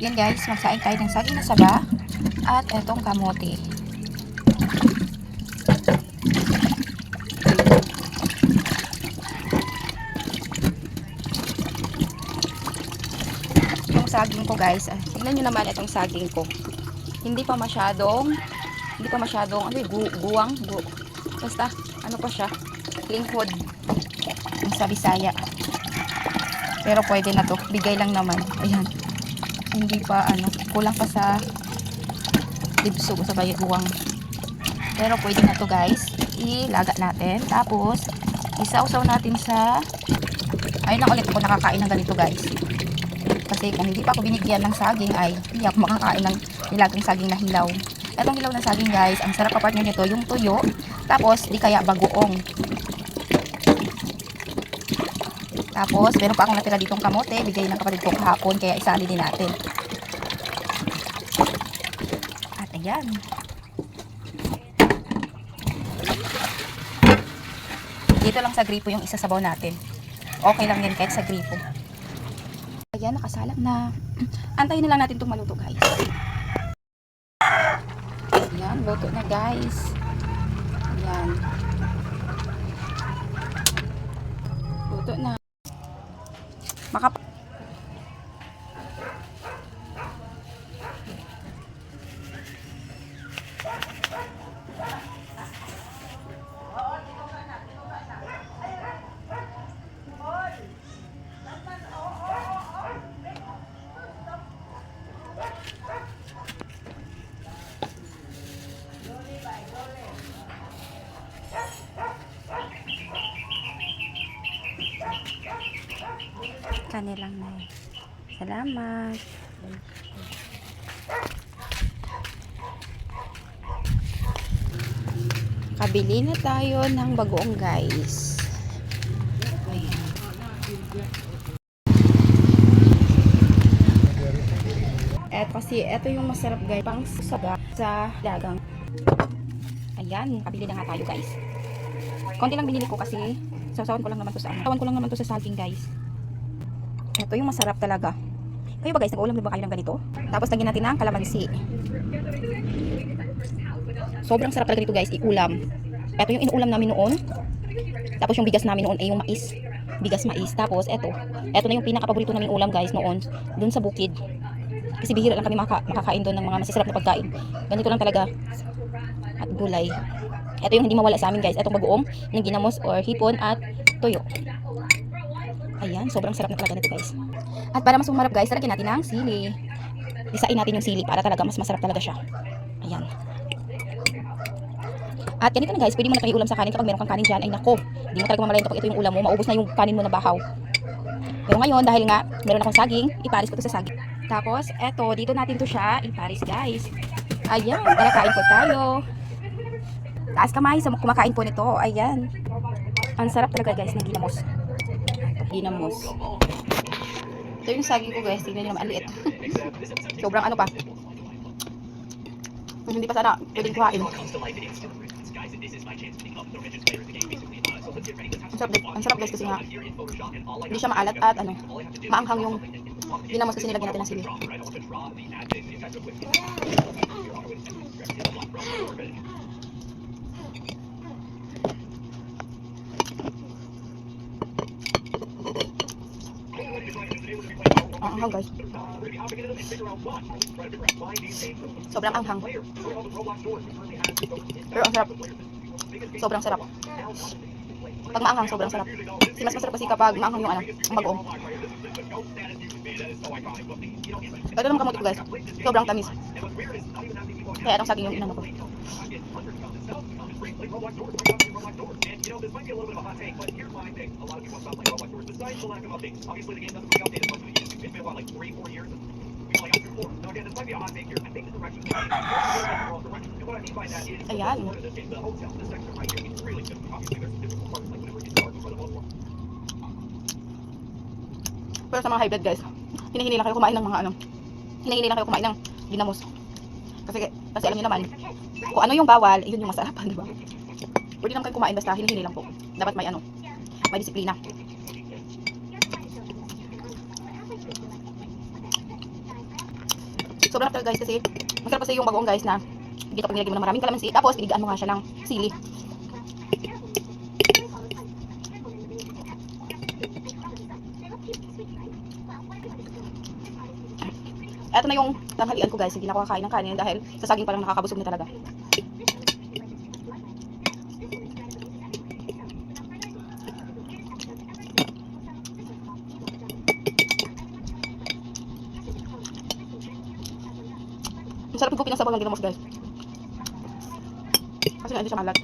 Yan guys, magsaing tayo ng saging na saba at etong kamote. Yung saging ko guys, tingnan nyo naman itong saging ko. Hindi pa masyadong guwang. Basta, ano pa siya, lingkod. Ang sa Bisaya. Pero pwede na to, bigay lang naman. Ayan. Hindi pa kulang pa sa dibsog sa bayuwang. Pero pwede na to guys. Ilaga natin. Tapos, isausaw natin sa ayun lang ulit ako nakakain ng ganito guys. Kasi kung hindi pa ako binigyan ng saging ay hindi ako makakain ng nilagang saging na hilaw. Etong hilaw na saging guys, ang sarap pa partner nito yung tuyo. Tapos, di kaya bagoong. Tapos, meron pa akong natira ditong kamote. Bigay ng kapatid ko kahapon. Kaya isali din natin. At ayan. Dito lang sa gripo yung isasabaw natin. Okay lang yan kahit sa gripo. Ayan, nakasalak na. Antayin na lang natin itong maluto guys. Ayan, luto na guys. Ayan. Luto na. Kanilang na. Salamat. Kabili na tayo ng bagoong guys. Ayan. Kasi ito yung masarap guys. Pang saga sa dagang. Ayan. Kabili na nga tayo guys. Konti lang binili ko kasi sasawan ko lang naman to sa saging guys. Ito yung masarap talaga. Kayo ba guys, nag-uulam na ba kayo ng ganito? Tapos lagyan natin ng kalamansi. Sobrang sarap talaga nito guys, iulam. Ito yung inuulam namin noon. Tapos yung bigas namin noon ay yung mais. Bigas mais. Tapos ito na yung pinaka-paborito namin ulam guys noon. Doon sa bukid. Kasi bihira lang kami makakain doon ng mga masasarap na pagkain. Ganito lang talaga. At gulay. Ito yung hindi mawala sa amin guys. Itong bagoong, ng ginamos or hipon at toyo. Ayan, sobrang sarap na talaga nito guys. At para mas sumarap guys, lagyan natin ng sili. Isain natin yung sili para talaga mas masarap talaga siya. Ayan. At ganito na guys, pwede mo na itong iulam sa kanin kapag meron kang kanin dyan. Ay nako, hindi mo talaga mamalayan kapag ito yung ulam mo. Maubos na yung kanin mo na bahaw. Pero ngayon, dahil nga meron akong saging, iparis ko to sa saging. Tapos, eto, dito natin to siya iparis guys. Ayan, tara kain po tayo. Taas kamay sa kumakain po nito. Ayan. Ang sarap talaga guys ng ginamos. Ginamos. Ito yung saging ko guys. Tingnan nyo naman. Ang liit. Sobrang ano pa. Hindi pa sana pwedeng kuhain. Ang sarap guys kasi nga hindi siya maalat at maanghang yung ginamos kasi nilagyan natin ng sili. Anghang guys. Sobrang anghang. Pero ang sarap. Sobrang sarap. Pag maanghang, sobrang sarap. Kasi mas masarap kasi kapag maanghang yung ang bagoong. Ito naman kamote ko guys. Sobrang tamis. Kaya itong saging yung inano ko. Ayan. Pero sa mga high blood guys, hinihili lang kayo kumain ng mga hinihili lang kayo kumain ng ginamos. Kasi alam niyo naman, kung ano yung bawal, yun yung masarap, di ba? Pwede naman kayo kumain basta hinihili lang po. Dapat may may disiplina. Sobrang sarap talaga guys kasi masarap kasi yung bagoong guys na dito pag nilagyan mo ng maraming kalamansi tapos pinigaan mo nga siya ng sili. Eto na yung tanghalian ko guys, hindi na ako kakain ng kanin dahil sa saging parang nakakabusog na talaga. Masarap higupin ng sabaw ng ginamos guys. Kasi nga hindi siya malat.